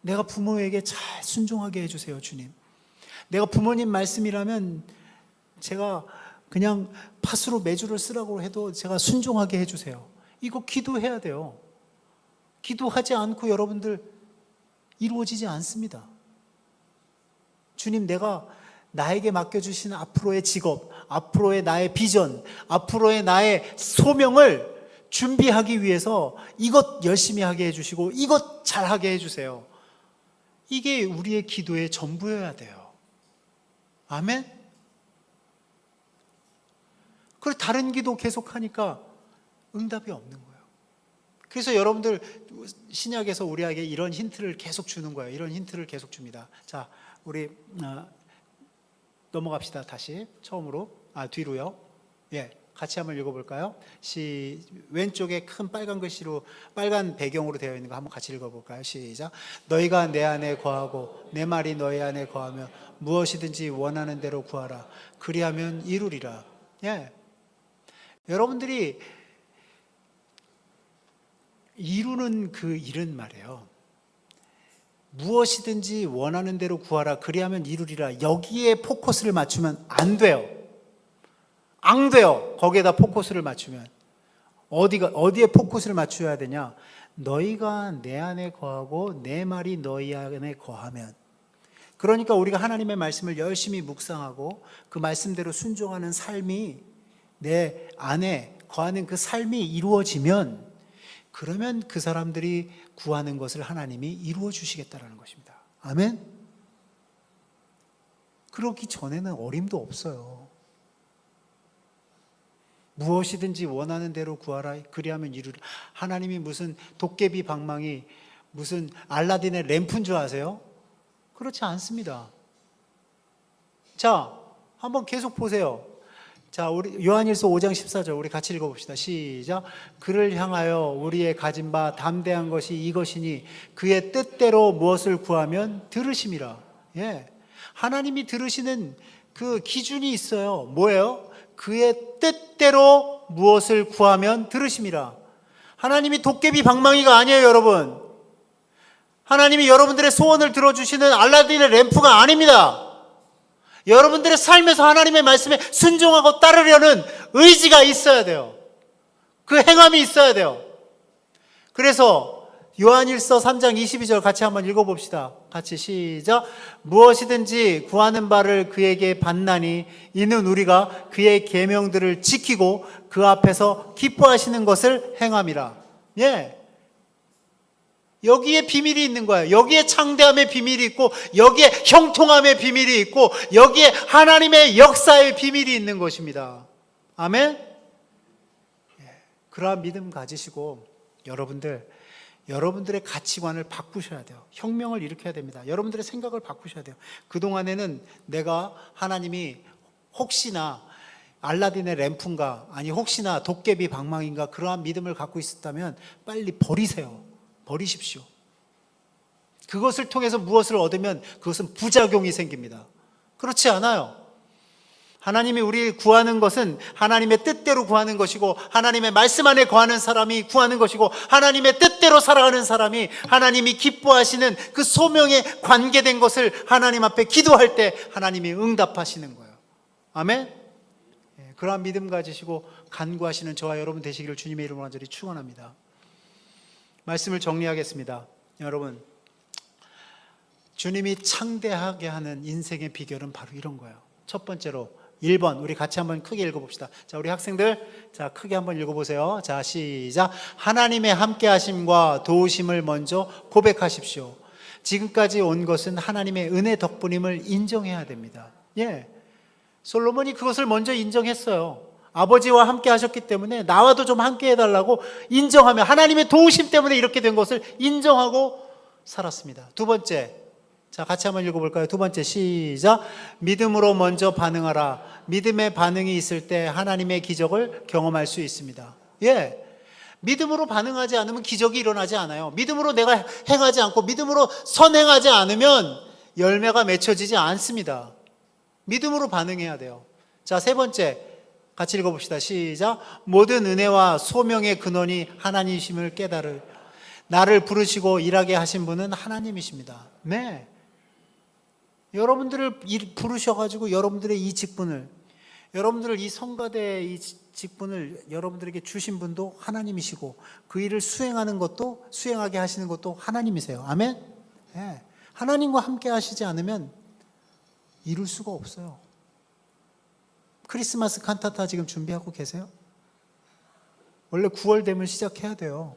내가 부모에게 잘 순종하게 해주세요, 주님. 내가 부모님 말씀이라면 제가 그냥 팥으로 메주를 쓰라고 해도 제가 순종하게 해주세요. 이거 기도해야 돼요. 기도하지 않고 여러분들 이루어지지 않습니다. 주님, 내가 나에게 맡겨주신 앞으로의 직업, 앞으로의 나의 비전, 앞으로의 나의 소명을 준비하기 위해서 이것 열심히 하게 해주시고 이것 잘하게 해주세요. 이게 우리의 기도의 전부여야 돼요. 아멘? 그리고 다른 기도 계속하니까 응답이 없는 거예요. 그래서 여러분들 신약에서 우리에게 이런 힌트를 계속 주는 거예요. 이런 힌트를 계속 줍니다. 자, 우리 넘어갑시다. 다시 처음으로, 뒤로요. 예, 같이 한번 읽어볼까요? 왼쪽에 큰 빨간 글씨로, 빨간 배경으로 되어 있는 거 한번 같이 읽어볼까요? 시작. 너희가 내 안에 거하고 내 말이 너희 안에 거하며 무엇이든지 원하는 대로 구하라. 그리하면 이루리라. 예, 여러분들이 이루는 그 일은 말이에요, 무엇이든지 원하는 대로 구하라. 그리하면 이루리라. 여기에 포커스를 맞추면 안 돼요. 안 돼요. 거기에다 포커스를 맞추면. 어디에 포커스를 맞춰야 되냐? 너희가 내 안에 거하고 내 말이 너희 안에 거하면. 그러니까 우리가 하나님의 말씀을 열심히 묵상하고 그 말씀대로 순종하는 삶이 내 안에 거하는 그 삶이 이루어지면, 그러면 그 사람들이 구하는 것을 하나님이 이루어 주시겠다라는 것입니다. 아멘? 그러기 전에는 어림도 없어요. 무엇이든지 원하는 대로 구하라. 그리하면 이루리라. 하나님이 무슨 도깨비 방망이, 무슨 알라딘의 램프인 줄 아세요? 그렇지 않습니다. 자, 한번 계속 보세요. 자, 우리 요한일서 5장 14절 우리 같이 읽어봅시다. 시작. 그를 향하여 우리의 가진 바 담대한 것이 이것이니 그의 뜻대로 무엇을 구하면 들으심이라. 예, 하나님이 들으시는 그 기준이 있어요. 뭐예요? 그의 뜻대로 무엇을 구하면 들으심이라. 하나님이 도깨비 방망이가 아니에요, 여러분. 하나님이 여러분들의 소원을 들어주시는 알라딘의 램프가 아닙니다. 여러분들의 삶에서 하나님의 말씀에 순종하고 따르려는 의지가 있어야 돼요. 그 행함이 있어야 돼요. 그래서 요한일서 3장 22절 같이 한번 읽어봅시다. 같이 시작. 무엇이든지 구하는 바를 그에게 받나니 이는 우리가 그의 계명들을 지키고 그 앞에서 기뻐하시는 것을 행함이라. 예, 여기에 비밀이 있는 거예요. 여기에 창대함의 비밀이 있고, 여기에 형통함의 비밀이 있고, 여기에 하나님의 역사의 비밀이 있는 것입니다. 아멘? 예, 그러한 믿음 가지시고 여러분들 여러분들의 가치관을 바꾸셔야 돼요. 혁명을 일으켜야 됩니다. 여러분들의 생각을 바꾸셔야 돼요. 그동안에는 내가 하나님이 혹시나 알라딘의 램프인가, 아니 혹시나 도깨비 방망인가 그러한 믿음을 갖고 있었다면 빨리 버리세요. 버리십시오. 그것을 통해서 무엇을 얻으면 그것은 부작용이 생깁니다. 그렇지 않아요. 하나님이 우리 구하는 것은 하나님의 뜻대로 구하는 것이고, 하나님의 말씀 안에 거하는 사람이 구하는 것이고, 하나님의 뜻대로 살아가는 사람이 하나님이 기뻐하시는 그 소명에 관계된 것을 하나님 앞에 기도할 때 하나님이 응답하시는 거예요. 아멘? 그러한 믿음 가지시고 간구하시는 저와 여러분 되시기를 주님의 이름으로 간절히 축원합니다. 말씀을 정리하겠습니다. 여러분, 주님이 창대하게 하는 인생의 비결은 바로 이런 거예요. 첫 번째로 1번, 우리 같이 한번 크게 읽어봅시다. 자, 우리 학생들, 자, 크게 한번 읽어보세요. 자, 시작. 하나님의 함께 하심과 도우심을 먼저 고백하십시오. 지금까지 온 것은 하나님의 은혜 덕분임을 인정해야 됩니다. 솔로몬이 그것을 먼저 인정했어요. 아버지와 함께 하셨기 때문에 나와도 좀 함께 해달라고 인정하며 하나님의 도우심 때문에 이렇게 된 것을 인정하고 살았습니다. 두 번째, 자, 같이 한번 읽어볼까요? 두 번째, 시작. 믿음으로 먼저 반응하라. 믿음의 반응이 있을 때 하나님의 기적을 경험할 수 있습니다. 믿음으로 반응하지 않으면 기적이 일어나지 않아요. 믿음으로 내가 행하지 않고 믿음으로 선행하지 않으면 열매가 맺혀지지 않습니다. 믿음으로 반응해야 돼요. 자, 세 번째, 같이 읽어봅시다. 시작. 모든 은혜와 소명의 근원이 하나님이심을 깨달을. 나를 부르시고 일하게 하신 분은 하나님이십니다. 네. 여러분들을 부르셔가지고 여러분들의 이 직분을, 여러분들을 이 성가대의 이 직분을 여러분들에게 주신 분도 하나님이시고, 그 일을 수행하게 하시는 것도 하나님이세요. 아멘? 하나님과 함께 하시지 않으면 이룰 수가 없어요. 크리스마스 칸타타 지금 준비하고 계세요? 원래 9월 되면 시작해야 돼요.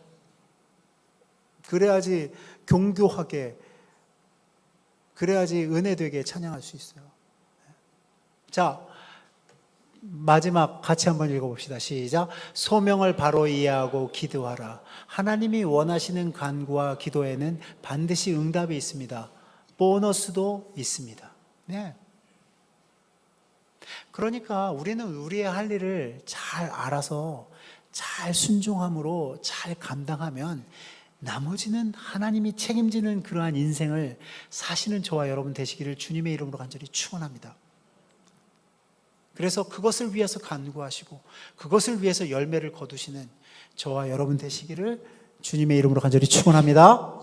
그래야지 경교하게, 그래야지 은혜되게 찬양할 수 있어요. 자, 마지막 같이 한번 읽어봅시다. 시작. 소명을 바로 이해하고 기도하라. 하나님이 원하시는 간구와 기도에는 반드시 응답이 있습니다. 보너스도 있습니다. 그러니까 우리는 우리의 할 일을 잘 알아서 잘 순종함으로 잘 감당하면 나머지는 하나님이 책임지는 그러한 인생을 사시는 저와 여러분 되시기를 주님의 이름으로 간절히 축원합니다. 그래서 그것을 위해서 간구하시고 그것을 위해서 열매를 거두시는 저와 여러분 되시기를 주님의 이름으로 간절히 축원합니다.